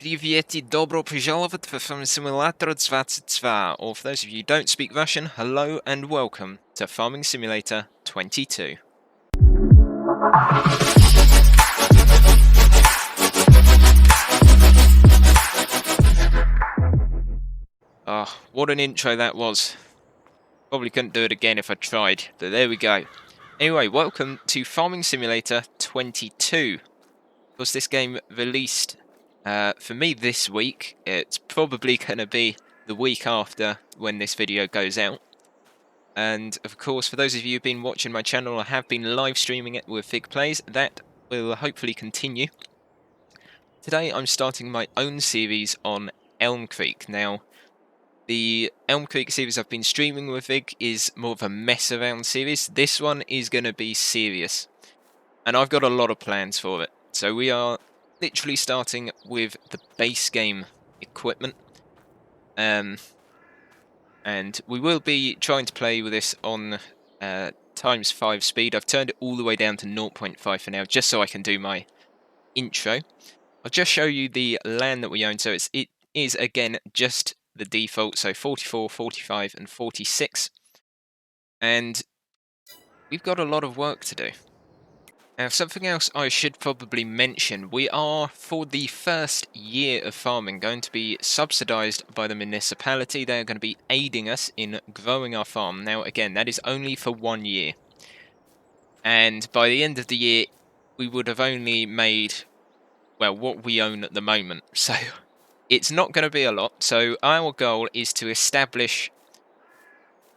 Привет и добро пожаловать в Farming Simulator 22, or for those of you who don't speak Russian, hello and welcome to Farming Simulator 22. Oh, what an intro that was. Probably couldn't do it again if I tried, but there we go. Anyway, welcome to Farming Simulator 22. Of course, this game released for me this week. It's probably going to be the week after when this video goes out. And of course, for those of you who've been watching my channel, I have been live streaming it with Fig Plays. That will hopefully continue. Today I'm starting my own series on Elmcreek. Now, the Elmcreek series I've been streaming with Fig is more of a mess around series. This one is going to be serious. And I've got a lot of plans for it. So we are literally starting with the base game equipment. And we will be trying to play with this on ×5 speed. I've turned it all the way down to 0.5 for now, just so I can do my intro. I'll just show you the land that we own. So it is again just the default, so 44, 45 and 46. And we've got a lot of work to do. Now, something else I should probably mention, we are, for the first year of farming, going to be subsidised by the municipality. They're going to be aiding us in growing our farm. Now, again, that is only for 1 year. And by the end of the year, we would have only made, well, what we own at the moment. So, it's not going to be a lot. So, our goal is to establish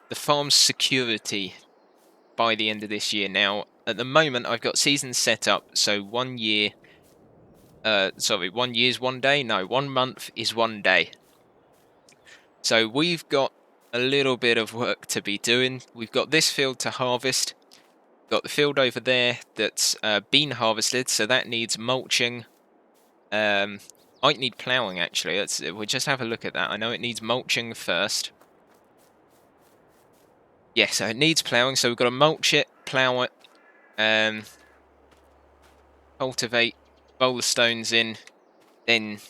the farm's security by the end of this year. Now, at the moment, I've got seasons set up, so 1 year... 1 year's 1 day? No, 1 month is 1 day. So we've got a little bit of work to be doing. We've got this field to harvest. Got the field over there that's been harvested, so that needs mulching. Might need ploughing, actually. We'll just have a look at that. I know it needs mulching first. Yeah, so it needs ploughing, so we've got to mulch it, plough it, cultivate, roll the stones in, then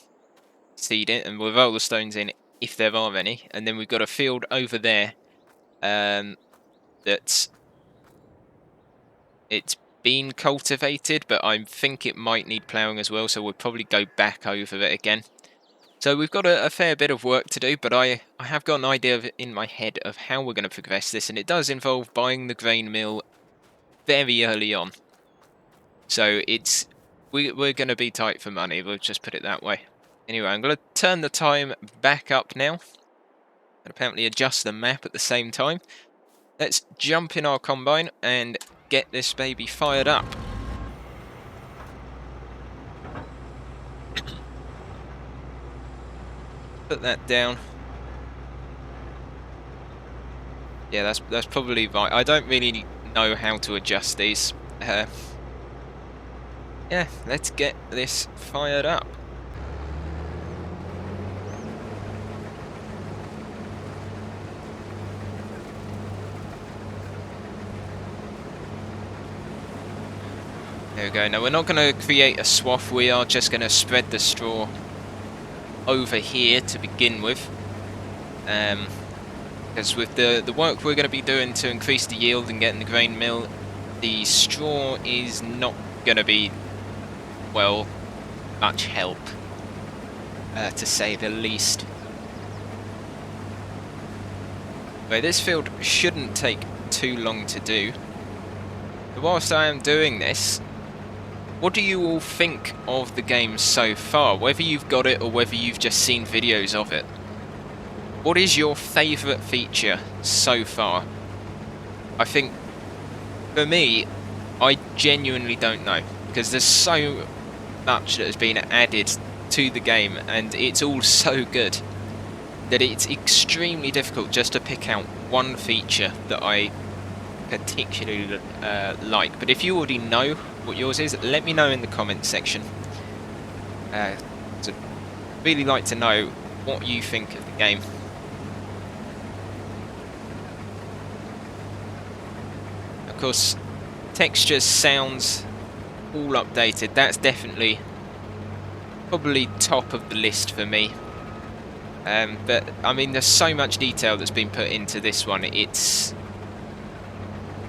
seed it, and we'll roll the stones in if there are any. And then we've got a field over there that's it's been cultivated, but I think it might need ploughing as well, so we'll probably go back over it again. So we've got a fair bit of work to do, but I have got an idea in my head of how we're going to progress this, and it does involve buying the grain mill very early on. So we're going to be tight for money, we'll just put it that way. Anyway, I'm going to turn the time back up now, and apparently adjust the map at the same time. Let's jump in our combine and get this baby fired up. Put that down. Yeah, that's probably right. I don't really know how to adjust these. Yeah, let's get this fired up. There we go. Now, we're not going to create a swath. We are just going to spread the straw over here to begin with. Because with the work we're going to be doing to increase the yield and getting the grain mill, the straw is not going to be, well, much help, to say the least. But this field shouldn't take too long to do. But whilst I am doing this, what do you all think of the game so far? Whether you've got it or whether you've just seen videos of it. What is your favourite feature so far? I think, for me, I genuinely don't know. Because there's so much that has been added to the game, and it's all so good, that it's extremely difficult just to pick out one feature that I particularly like. But if you already know what yours is, let me know in the comments section. I'd really like to know what you think of the game. Of course, textures, sounds, all updated. That's definitely probably top of the list for me. But I mean, there's so much detail that's been put into this one. It's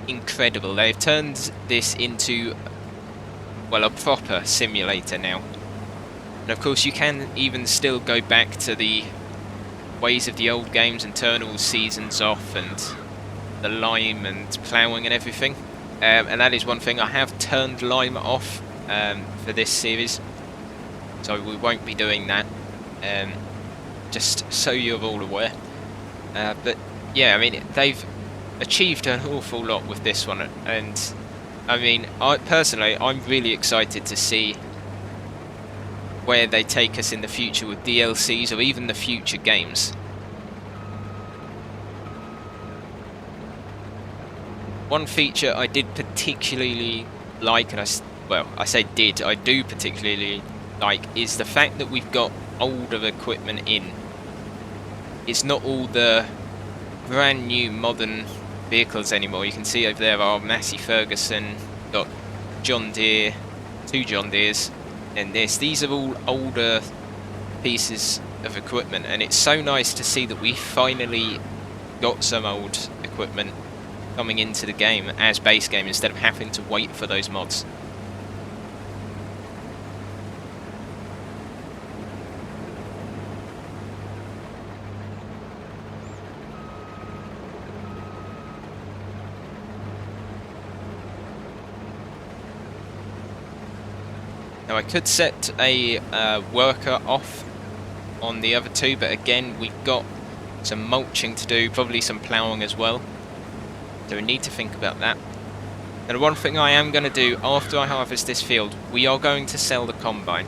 incredible. They've turned this into, well, a proper simulator now. And of course, you can even still go back to the ways of the old games and turn all seasons off and the lime and ploughing and everything. And that is one thing. I have turned lime off for this series, so we won't be doing that. Just so you're all aware. But yeah, I mean, they've achieved an awful lot with this one, and I mean, I'm really excited to see where they take us in the future with DLCs or even the future games. One feature I did particularly like, and I do particularly like, is the fact that we've got older equipment in. It's not all the brand new modern vehicles anymore. You can see over there our Massey Ferguson, got John Deere, 2 John Deeres, and these are all older pieces of equipment, and it's so nice to see that we finally got some old equipment coming into the game as base game instead of having to wait for those mods. Now I could set a worker off on the other 2, but again we've got some mulching to do, probably some ploughing as well, so we need to think about that. And one thing I am going to do after I harvest this field, we are going to sell the combine.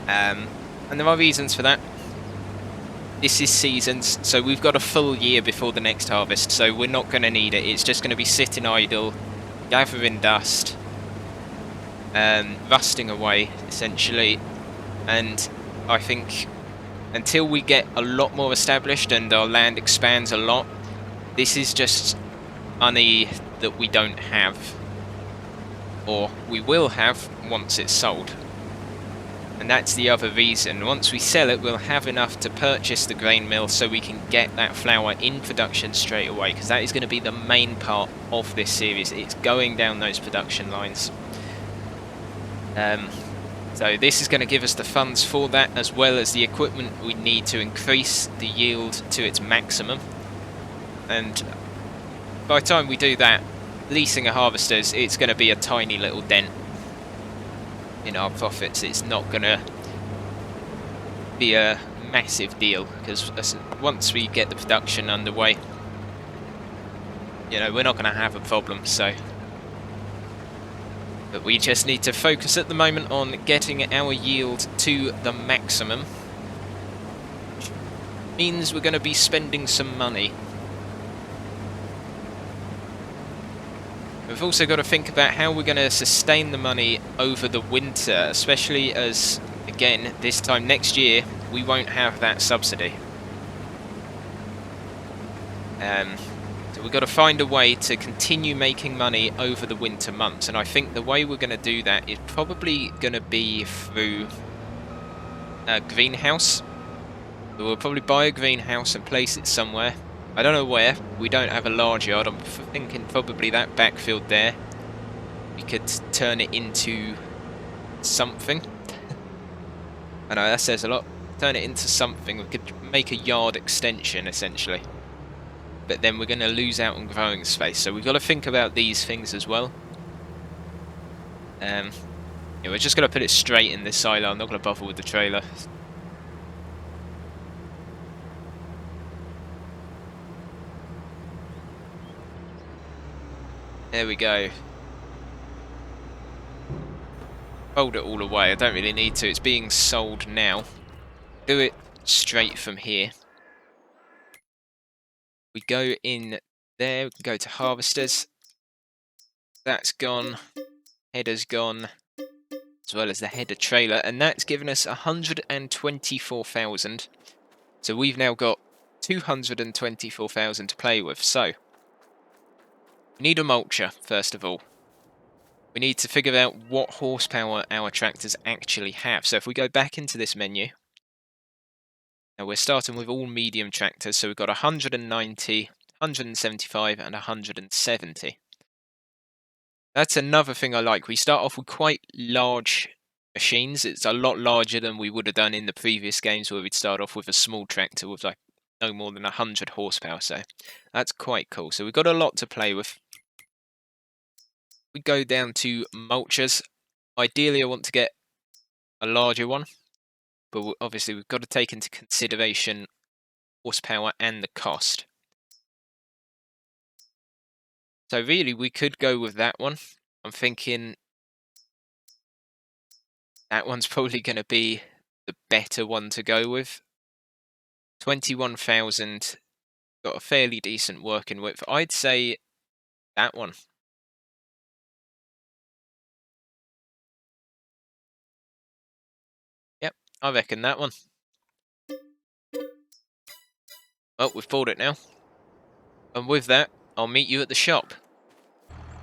And there are reasons for that. This is seasons, so we've got a full year before the next harvest, so we're not going to need it. It's just going to be sitting idle, gathering dust, rusting away, essentially. And I think until we get a lot more established and our land expands a lot, this is just money that we don't have, or we will have once it's sold. And that's the other reason. Once we sell it, we'll have enough to purchase the grain mill so we can get that flour in production straight away, because that is going to be the main part of this series. It's going down those production lines. So this is going to give us the funds for that, as well as the equipment we need to increase the yield to its maximum. And by the time we do that, leasing a harvesters, it's going to be a tiny little dent in our profits. It's not going to be a massive deal, because once we get the production underway, you know, we're not going to have a problem. So, but we just need to focus at the moment on getting our yield to the maximum, which means we're going to be spending some money. We've also got to think about how we're going to sustain the money over the winter, especially as, again, this time next year, we won't have that subsidy. So we've got to find a way to continue making money over the winter months, and I think the way we're going to do that is probably going to be through a greenhouse. So we'll probably buy a greenhouse and place it somewhere. I don't know where. We don't have a large yard. I'm thinking probably that backfield there. We could turn it into something. I know that says a lot. Turn it into something. We could make a yard extension, essentially. But then we're going to lose out on growing space. So we've got to think about these things as well. Yeah, we're just going to put it straight in this silo. I'm not going to bother with the trailer. There we go. Fold it all away. I don't really need to. It's being sold now. Do it straight from here. We go in there. We can go to harvesters. That's gone. Header's gone, as well as the header trailer, and that's given us 124,000. So we've now got 224,000 to play with. So we need a mulcher first of all. we need to figure out what horsepower our tractors actually have. So if we go back into this menu, now we're starting with all medium tractors, so we've got 190, 175 and 170. That's another thing I like. We start off with quite large machines. It's a lot larger than we would have done in the previous games where we'd start off with a small tractor with like no more than 100 horsepower. So that's quite cool. So we've got a lot to play with. We go down to mulchers. Ideally, I want to get a larger one, but obviously we've got to take into consideration horsepower and the cost. So really, we could go with that one. I'm thinking that one's probably going to be the better one to go with. 21,000, got a fairly decent working width. I'd say that one. Yep, I reckon that one. Oh, we've bought it now. And with that, I'll meet you at the shop.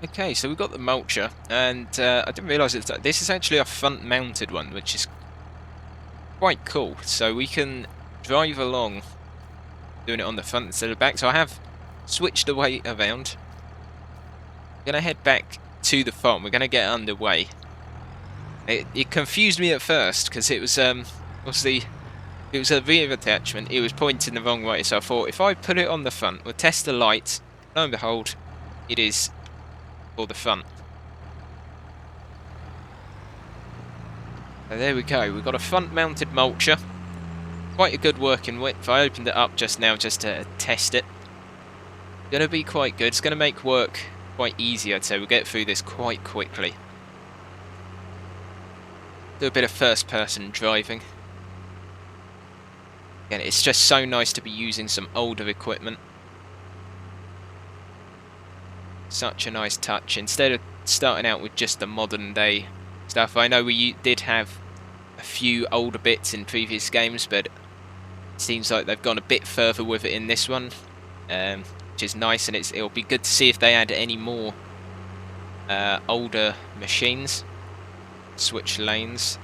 Okay, so we've got the mulcher, and I didn't realise this is actually a front-mounted one, which is quite cool. So we can drive along doing it on the front instead of the back. So I have switched the weight around. I'm going to head back to the farm. We're going to get underway. It confused me at first because it was obviously it was a rear attachment. It was pointing the wrong way, so I thought if I put it on the front, we'll test the lights. Lo and behold, it is for the front. So there we go. We've got a front-mounted mulcher. Quite a good working width. I opened it up just now just to test it. Going to be quite good. It's going to make work quite easy, I'd say. We'll get through this quite quickly. Do a bit of first-person driving. Again, it's just so nice to be using some older equipment. Such a nice touch. Instead of starting out with just the modern-day stuff, I know we did have a few older bits in previous games, but it seems like they've gone a bit further with it in this one, which is nice, and it'll be good to see if they add any more older machines. Switch lanes.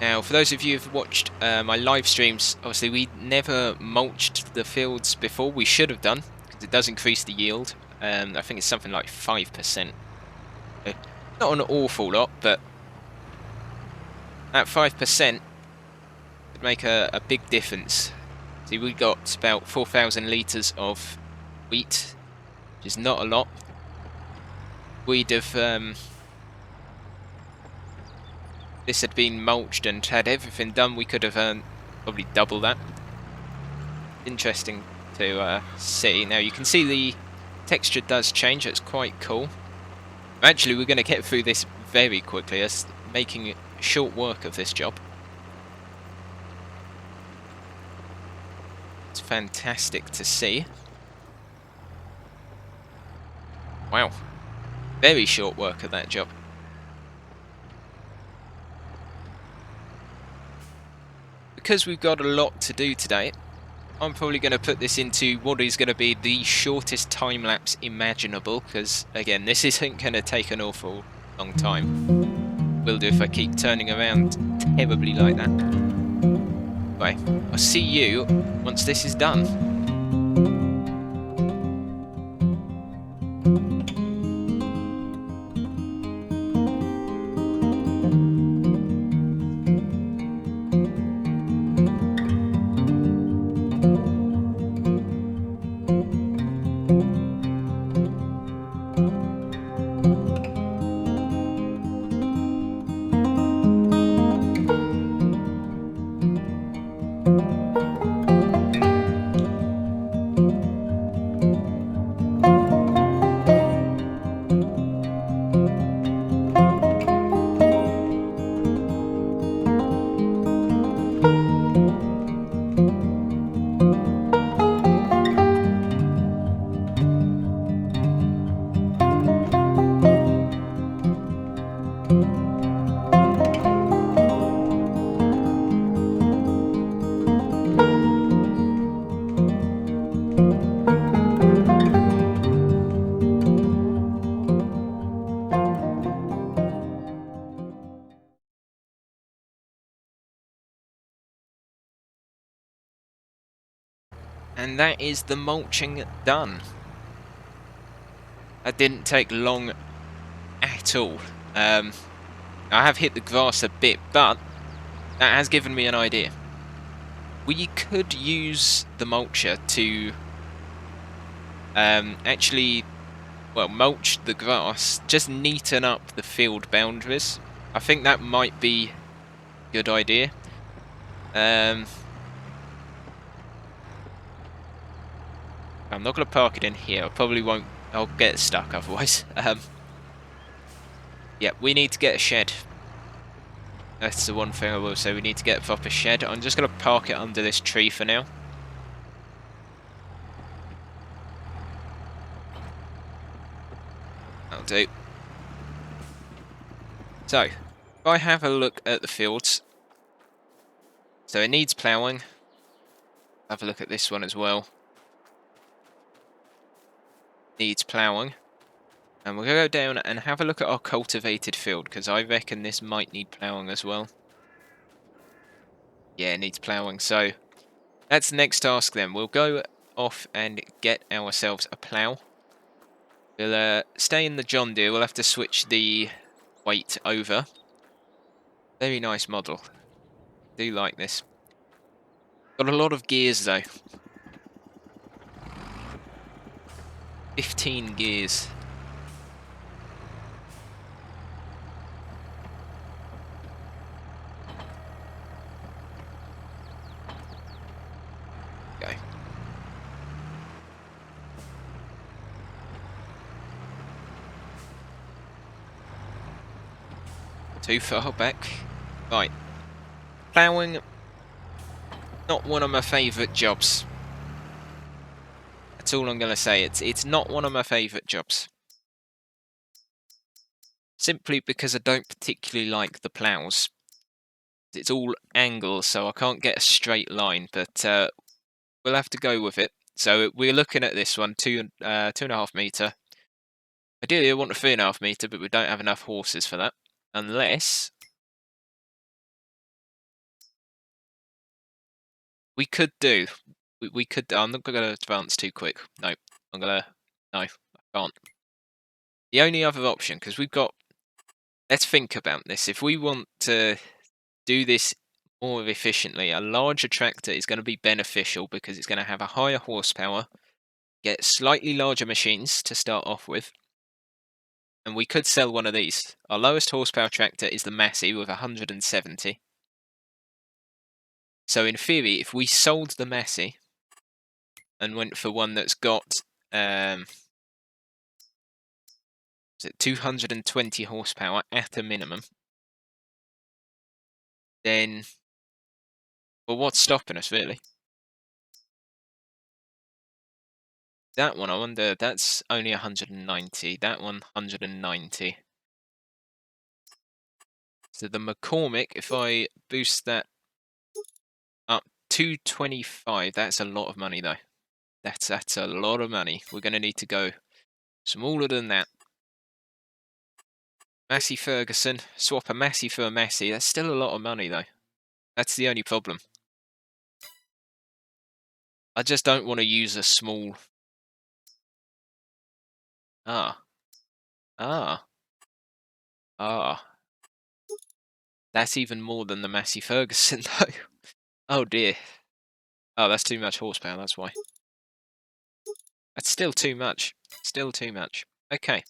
Now, for those of you who've watched my live streams, obviously we never mulched the fields before. We should have done, because it does increase the yield. I think it's something like 5%. Not an awful lot, but that 5% would make a big difference. See, we got about 4,000 litres of wheat, which is not a lot. We'd have... this had been mulched and had everything done, we could have earned probably double that. Interesting to see. Now you can see the texture does change, it's quite cool. Actually, we're going to get through this very quickly, as making short work of this job. It's fantastic to see. Wow. Very short work of that job. Because we've got a lot to do today, I'm probably going to put this into what is going to be the shortest time-lapse imaginable, because, again, this isn't going to take an awful long time. Will do if I keep turning around terribly like that. Right, I'll see you once this is done. And that is the mulching done. That didn't take long at all. I have hit the grass a bit, but that has given me an idea. We could use the mulcher to actually, well, mulch the grass, just neaten up the field boundaries. I think that might be a good idea. I'm not going to park it in here. I probably won't. I'll get stuck otherwise. Yeah, we need to get a shed. That's the one thing I will say. We need to get a proper shed. I'm just going to park it under this tree for now. That'll do. So, if I have a look at the fields. So it needs ploughing. Have a look at this one as well. Needs ploughing. And we're going to go down and have a look at our cultivated field, because I reckon this might need ploughing as well. Yeah, it needs ploughing. So that's the next task then. We'll go off and get ourselves a plough. We'll stay in the John Deere. We'll have to switch the weight over. Very nice model. Do like this. Got a lot of gears though. 15 gears. Go. Too far back. Right. Ploughing. Not one of my favourite jobs. That's all I'm going to say. It's not one of my favourite jobs. Simply because I don't particularly like the ploughs. It's all angles, so I can't get a straight line, but we'll have to go with it. So we're looking at this one, 2.5 metre. Ideally I want a 3.5 metre, but we don't have enough horses for that. Unless we could do. We could. I'm not going to advance too quick. No, I'm going to. No, I can't. The only other option, because we've got. Let's think about this. If we want to do this more efficiently, a larger tractor is going to be beneficial because it's going to have a higher horsepower, get slightly larger machines to start off with, and we could sell one of these. Our lowest horsepower tractor is the Massey with 170. So in theory, if we sold the Massey and went for one that's got is it 220 horsepower at a minimum, then, well, what's stopping us really? That one, I wonder, that's only 190. That one, 190. So the McCormick, if I boost that up 225, that's a lot of money though. That's a lot of money. We're going to need to go smaller than that. Massey Ferguson, swap a Massey for a Massey. That's still a lot of money though. That's the only problem. I just don't want to use a small... That's even more than the Massey Ferguson though. Oh dear. Oh, that's too much horsepower, that's why. That's still too much. Still too much. Okay.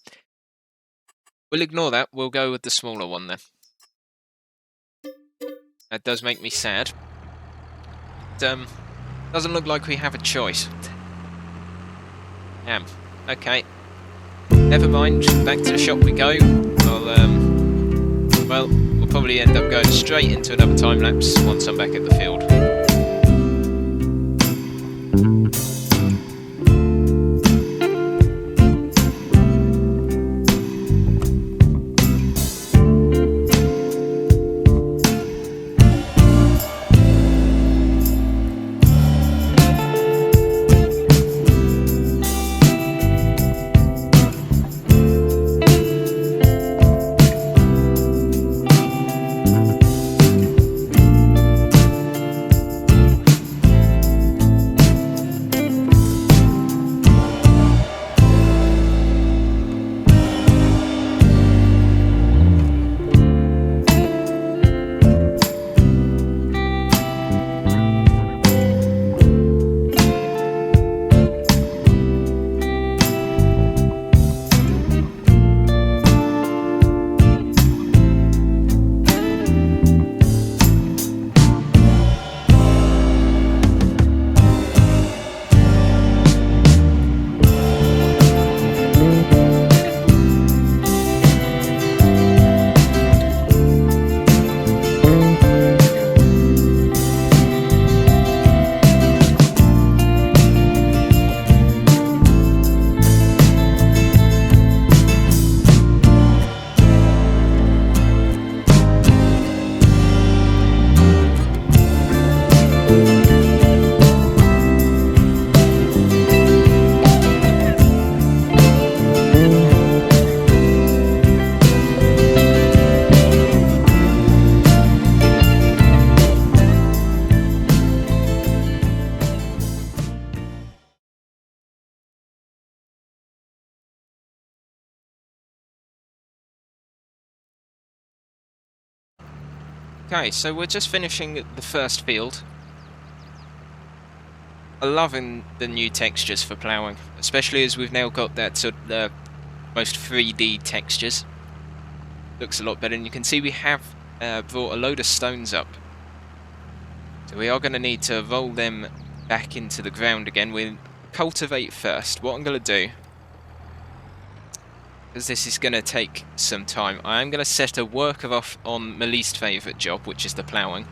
We'll ignore that. We'll go with the smaller one then. That does make me sad. Doesn't look like we have a choice. Damn. Okay. Never mind. Back to the shop we go. Well, we'll probably end up going straight into another time lapse once I'm back at the field. Okay, so we're just finishing the first field. I'm loving the new textures for ploughing, especially as we've now got that sort of most 3D textures. Looks a lot better, and you can see we have brought a load of stones up. So we are going to need to roll them back into the ground again. We'll cultivate first. What I'm going to do, because this is going to take some time, I am going to set a worker off on my least favourite job, which is the ploughing.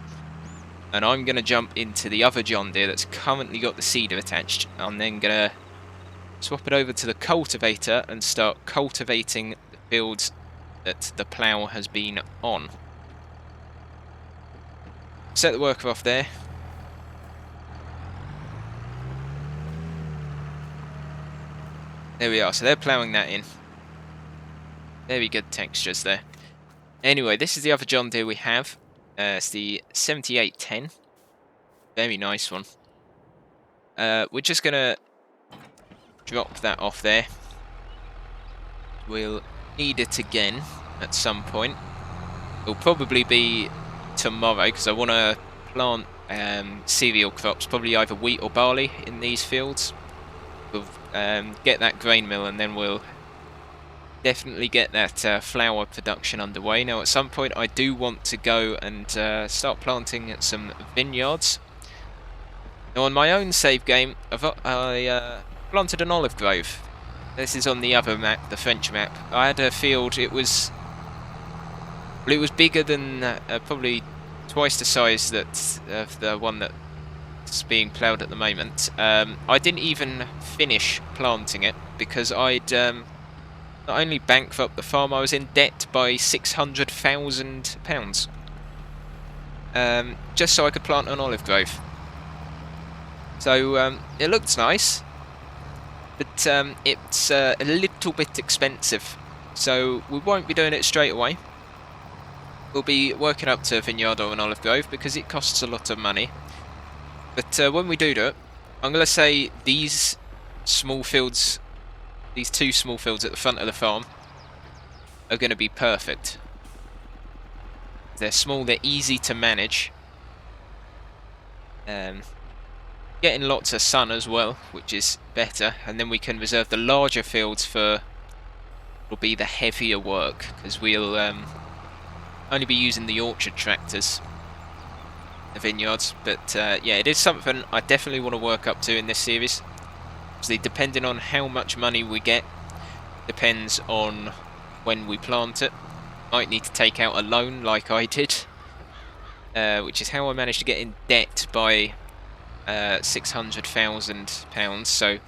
And I'm going to jump into the other John Deere that's currently got the seeder attached. I'm then going to swap it over to the cultivator and start cultivating the fields that the plough has been on. Set the worker off there. There we are, so they're ploughing that in. Very good textures there. Anyway, this is the other John Deere we have. It's the 7810. Very nice one. We're just going to drop that off there. We'll need it again at some point. It'll probably be tomorrow because I want to plant cereal crops, probably either wheat or barley in these fields. We'll get that grain mill and then we'll definitely get that flour production underway. Now at some point I do want to go and start planting some vineyards. Now on my own save game I planted an olive grove. This is on the other map, the French map. I had a field, it was bigger than probably twice the size of the one that's being ploughed at the moment. I didn't even finish planting it because I'd not only bankrupt the farm, I was in debt by £600,000. Just so I could plant an olive grove. So it looks nice, but it's a little bit expensive. So we won't be doing it straight away. We'll be working up to a vineyard or an olive grove because it costs a lot of money. But when we do it, I'm going to say these small fields, these two small fields at the front of the farm, are going to be perfect. They're small, they're easy to manage. Getting lots of sun as well, which is better. And then we can reserve the larger fields for will be the heavier work, because we'll only be using the orchard tractors, the vineyards. But yeah, it is something I definitely want to work up to in this series. Obviously, depending on how much money we get, depends on when we plant it. Might need to take out a loan like I did, which is how I managed to get in debt by £600,000. So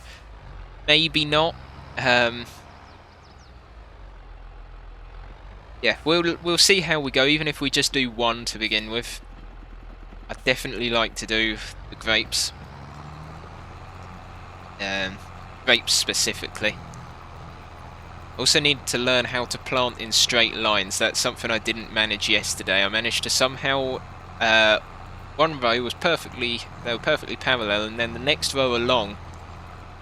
maybe not. Yeah, we'll see how we go. Even if we just do one to begin with, I'd definitely like to do the grapes. Grapes specifically. Also need to learn how to plant in straight lines. That's something I didn't manage yesterday. I managed to somehow one row was perfectly parallel, and then the next row along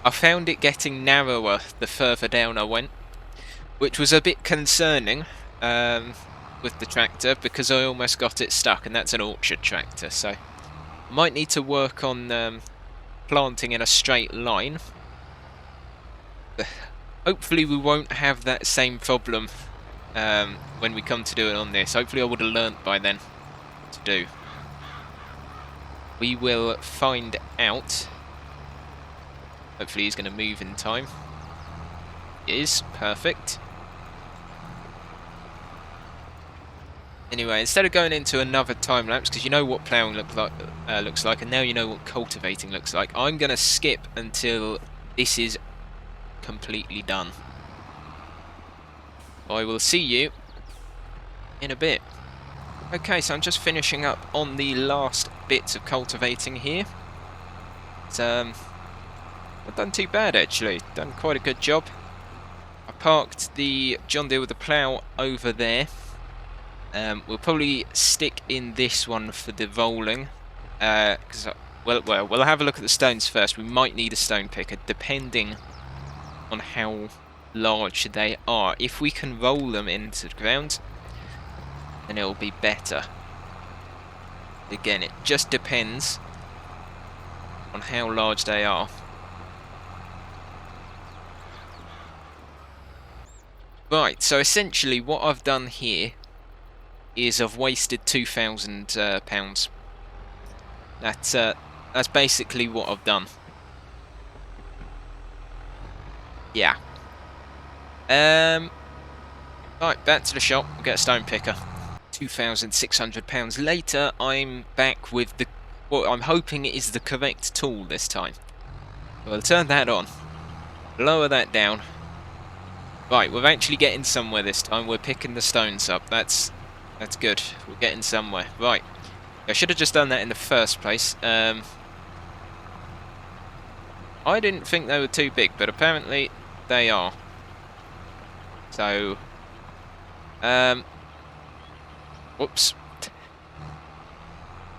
I found it getting narrower the further down I went, which was a bit concerning with the tractor because I almost got it stuck, and that's an orchard tractor, so I might need to work on planting in a straight line. Hopefully we won't have that same problem when we come to do it on this. Hopefully I would have learnt by then what to do. We will find out. Hopefully he's going to move in time. It is perfect. Anyway, instead of going into another time lapse, because you know what ploughing looks like, and now you know what cultivating looks like, I'm going to skip until this is completely done. I will see you in a bit. Okay, so I'm just finishing up on the last bits of cultivating here. I've done too bad actually, done quite a good job. I parked the John Deere with the plough over there. We'll probably stick in this one for the rolling, because we'll have a look at the stones first. We might need a stone picker depending on how large they are. If we can roll them into the ground, then it'll be better. Again, it just depends on how large they are. Right, so essentially what I've done here is I've wasted £2,000. That's basically what I've done. Yeah. Right, back to the shop. We'll get a stone picker. £2,600 later, I'm back with what I'm hoping is the correct tool this time. We'll turn that on. Lower that down. Right, we're actually getting somewhere this time. We're picking the stones up. That's good. We're getting somewhere. Right. I should have just done that in the first place. I didn't think they were too big, but apparently they are. So, whoops.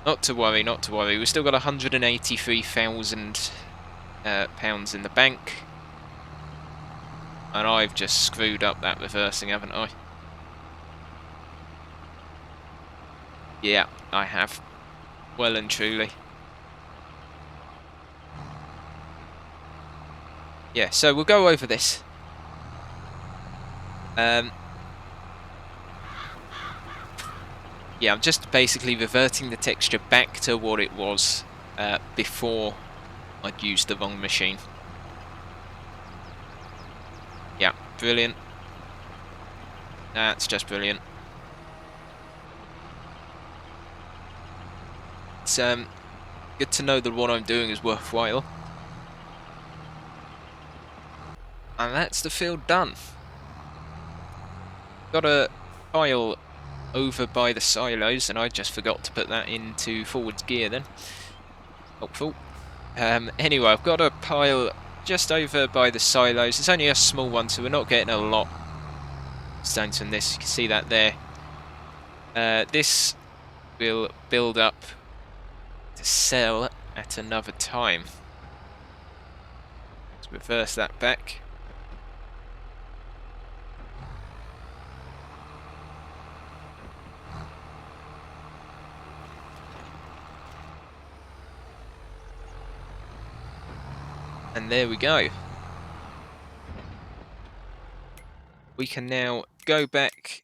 Not to worry, not to worry. We've still got £183,000 pounds in the bank. And I've just screwed up that reversing, haven't I? Yeah, I have. Well and truly. Yeah, so we'll go over this. Yeah, I'm just basically reverting the texture back to what it was before I'd used the wrong machine. Yeah, brilliant. That's just brilliant. It's good to know that what I'm doing is worthwhile. And that's the field done. Got a pile over by the silos, and I just forgot to put that into forwards gear then. Helpful. Anyway, I've got a pile just over by the silos. It's only a small one, so we're not getting a lot stones from this. You can see that there. This will build up to sell at another time. Let's reverse that back. And there we go. We can now go back,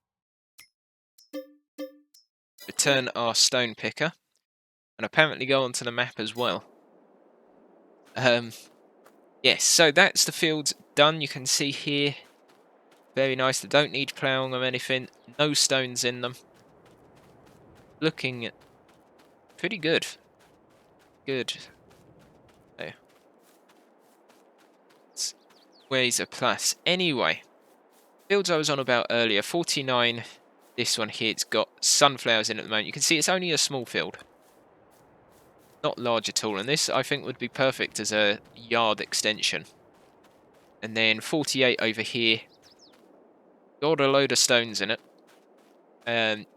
return our stone picker, and apparently go onto the map as well. Yes, so that's the field done. You can see here, very nice. They don't need ploughing or anything. No stones in them. Looking pretty good. Good. Oh. Where's a plus? Anyway, fields I was on about earlier, 49. This one here, it's got sunflowers in at the moment. You can see it's only a small field. Not large at all. And this, I think, would be perfect as a yard extension. And then 48 over here. Got a load of stones in it.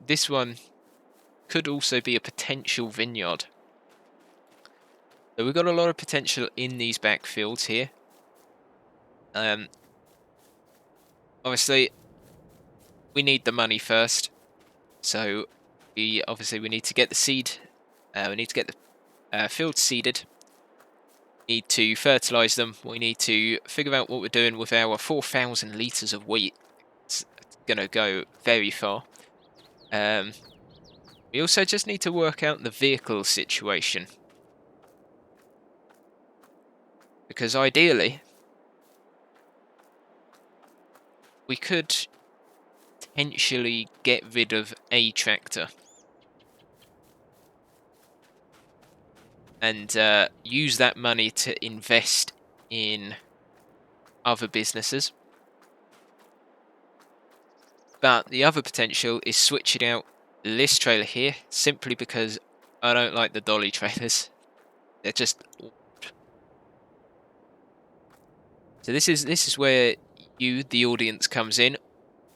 This one could also be a potential vineyard. So we've got a lot of potential in these backfields here. Obviously, we need the money first. So we need to get the seed. We need to get the fields seeded. Need to fertilise them. We need to figure out what we're doing with our 4,000 litres of wheat. It's going to go very far. We also just need to work out the vehicle situation. Because ideally, we could potentially get rid of a tractor. And use that money to invest in other businesses. But the other potential is switching out this trailer here, simply because I don't like the dolly trailers. They're just... So this is where you, the audience, comes in.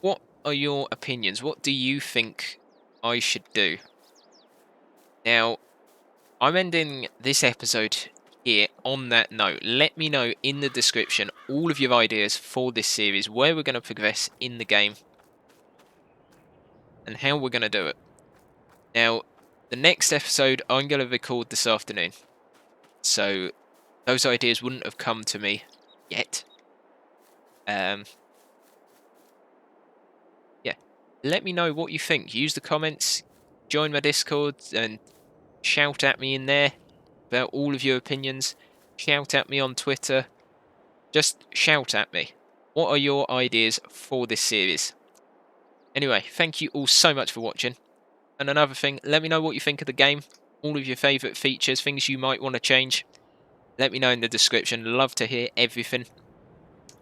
What are your opinions? What do you think I should do? Now, I'm ending this episode here on that note. Let me know in the description all of your ideas for this series, where we're going to progress in the game, and how we're going to do it. Now, the next episode I'm going to record this afternoon. So those ideas wouldn't have come to me yet. Yeah. Let me know what you think. Use the comments, join my Discord, and shout at me in there about all of your opinions. Shout at me on Twitter. Just shout at me. What are your ideas for this series? Anyway, thank you all so much for watching. And another thing, let me know what you think of the game. All of your favourite features, things you might want to change. Let me know in the description. Love to hear everything.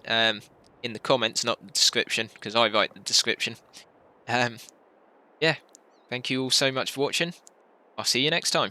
In the comments, not the description, because I write the description. Yeah. Thank you all so much for watching. I'll see you next time.